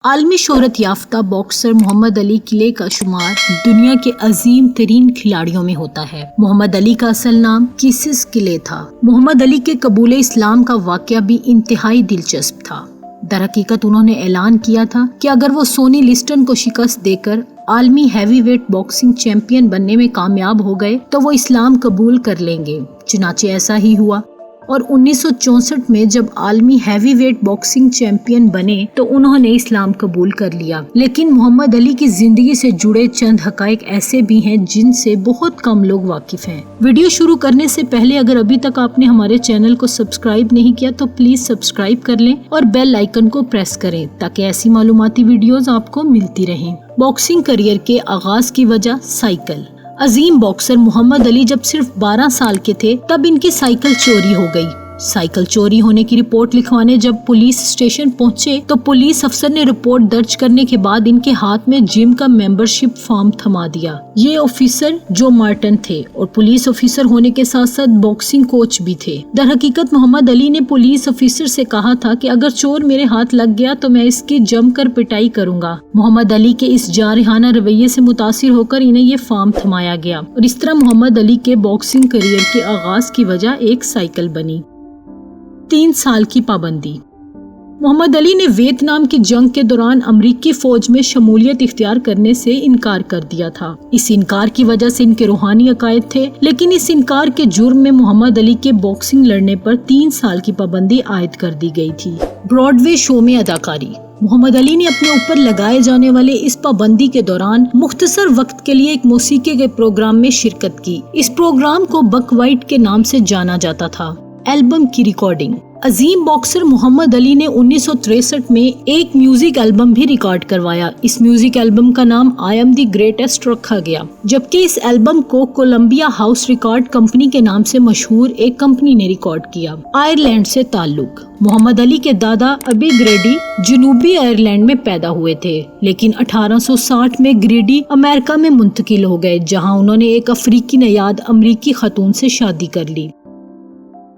عالمی شہرت یافتہ باکسر محمد علی قلعے کا شمار دنیا کے عظیم ترین کھلاڑیوں میں ہوتا ہے۔ محمد علی کا اصل نام کیسس کلے تھا۔ محمد علی کے قبول اسلام کا واقعہ بھی انتہائی دلچسپ تھا۔ در حقیقت انہوں نے اعلان کیا تھا کہ اگر وہ سونی لسٹن کو شکست دے کر عالمی ہیوی ویٹ باکسنگ چیمپئن بننے میں کامیاب ہو گئے تو وہ اسلام قبول کر لیں گے۔ چنانچہ ایسا ہی ہوا، اور 1964 میں جب عالمی ہیوی ویٹ باکسنگ چیمپئن بنے تو انہوں نے اسلام قبول کر لیا۔ لیکن محمد علی کی زندگی سے جڑے چند حقائق ایسے بھی ہیں جن سے بہت کم لوگ واقف ہیں۔ ویڈیو شروع کرنے سے پہلے اگر ابھی تک آپ نے ہمارے چینل کو سبسکرائب نہیں کیا تو پلیز سبسکرائب کر لیں اور بیل آئیکن کو پریس کریں تاکہ ایسی معلوماتی ویڈیوز آپ کو ملتی رہیں۔ باکسنگ کیریئر کے آغاز کی وجہ سائیکل۔ عظیم باکسر محمد علی جب صرف 12 سال کے تھے تب ان کی سائیکل چوری ہو گئی۔ سائیکل چوری ہونے کی رپورٹ لکھوانے جب پولیس اسٹیشن پہنچے تو پولیس افسر نے رپورٹ درج کرنے کے بعد ان کے ہاتھ میں جم کا ممبرشپ فارم تھما دیا۔ یہ آفیسر جو مارٹن تھے اور پولیس آفیسر ہونے کے ساتھ ساتھ باکسنگ کوچ بھی تھے۔ در حقیقت محمد علی نے پولیس آفیسر سے کہا تھا کہ اگر چور میرے ہاتھ لگ گیا تو میں اس کی جم کر پٹائی کروں گا۔ محمد علی کے اس جارحانہ رویے سے متاثر ہو کر انہیں یہ فارم تھمایا گیا اور اس طرح محمد علی کے باکسنگ کیریئر کے آغاز کی وجہ ایک سائیکل بنی۔ 3 سال کی پابندی۔ محمد علی نے ویتنام کی جنگ کے دوران امریکی فوج میں شمولیت اختیار کرنے سے انکار کر دیا تھا۔ اس انکار کی وجہ سے ان کے روحانی عقائد تھے، لیکن اس انکار کے جرم میں محمد علی کے باکسنگ لڑنے پر 3 سال کی پابندی عائد کر دی گئی تھی۔ براڈ وے شو میں اداکاری۔ محمد علی نے اپنے اوپر لگائے جانے والے اس پابندی کے دوران مختصر وقت کے لیے ایک موسیقی کے پروگرام میں شرکت کی۔ اس پروگرام کو بک وائٹ کے نام سے جانا جاتا تھا۔ البم کی ریکارڈنگ۔ عظیم باکسر محمد علی نے 1963 میں ایک میوزک البم بھی ریکارڈ کروایا۔ اس میوزک البم کا نام آئی ایم دی گریٹسٹ رکھا گیا، جبکہ اس البم کو کولمبیا ہاؤس ریکارڈ کمپنی کے نام سے مشہور ایک کمپنی نے ریکارڈ کیا۔ آئرلینڈ سے تعلق۔ محمد علی کے دادا ابی گریڈی جنوبی آئرلینڈ میں پیدا ہوئے تھے، لیکن 1860 میں گریڈی امریکہ میں منتقل ہو گئے، جہاں انہوں نے ایک افریقی نیاد امریکی خاتون سے شادی کر لی۔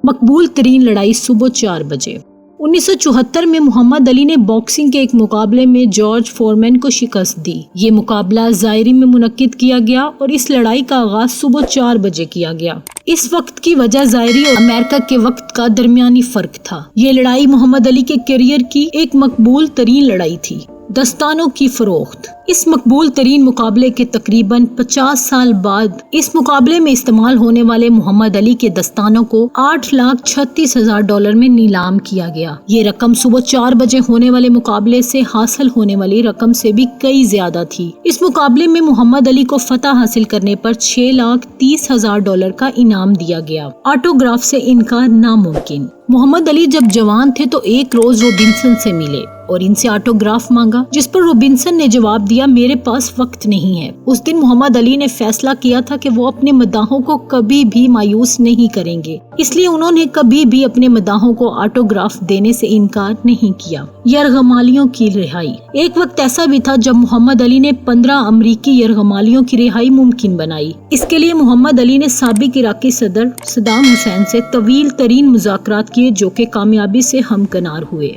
مقبول ترین لڑائی صبح 4 بجے۔ 1974 میں محمد علی نے باکسنگ کے ایک مقابلے میں جارج فورمین کو شکست دی۔ یہ مقابلہ زائری میں منعقد کیا گیا اور اس لڑائی کا آغاز صبح 4 بجے کیا گیا۔ اس وقت کی وجہ زائری اور امریکہ کے وقت کا درمیانی فرق تھا۔ یہ لڑائی محمد علی کے کیریئر کی ایک مقبول ترین لڑائی تھی۔ دستانوں کی فروخت۔ اس مقبول ترین مقابلے کے تقریباً 50 سال بعد اس مقابلے میں استعمال ہونے والے محمد علی کے دستانوں کو $8,36,000 میں نیلام کیا گیا۔ یہ رقم صبح 4 بجے ہونے والے مقابلے سے حاصل ہونے والی رقم سے بھی کئی زیادہ تھی۔ اس مقابلے میں محمد علی کو فتح حاصل کرنے پر $6,30,000 کا انعام دیا گیا۔ آٹوگراف سے انکار ناممکن۔ محمد علی جب جوان تھے تو ایک روز روبنسن سے ملے اور ان سے آٹوگراف مانگا، جس پر روبنسن نے جواب دیا میرے پاس وقت نہیں ہے۔ اس دن محمد علی نے فیصلہ کیا تھا کہ وہ اپنے مداحوں کو کبھی بھی مایوس نہیں کریں گے، اس لیے انہوں نے کبھی بھی اپنے مداحوں کو آٹوگراف دینے سے انکار نہیں کیا۔ یرغمالیوں کی رہائی۔ ایک وقت ایسا بھی تھا جب محمد علی نے 15 امریکی یرغمالیوں کی رہائی ممکن بنائی۔ اس کے لیے محمد علی نے سابق عراقی صدر صدام حسین سے طویل ترین مذاکرات کیے جو کہ کامیابی سے ہمکنار ہوئے۔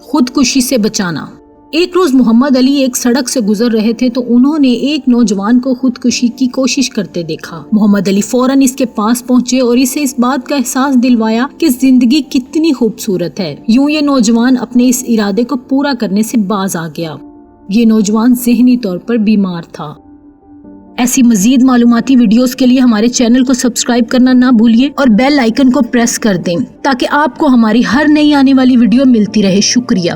خودکشی سے بچانا۔ ایک روز محمد علی ایک سڑک سے گزر رہے تھے تو انہوں نے ایک نوجوان کو خودکشی کی کوشش کرتے دیکھا۔ محمد علی فوراً اس کے پاس پہنچے اور اسے اس بات کا احساس دلوایا کہ زندگی کتنی خوبصورت ہے۔ یوں یہ نوجوان اپنے اس ارادے کو پورا کرنے سے باز آ گیا۔ یہ نوجوان ذہنی طور پر بیمار تھا۔ ایسی مزید معلوماتی ویڈیوز کے لیے ہمارے چینل کو سبسکرائب کرنا نہ بھولیے اور بیل آئیکن کو پریس کر دیں تاکہ آپ کو ہماری ہر نئی آنے والی ویڈیو ملتی رہے۔ شکریہ۔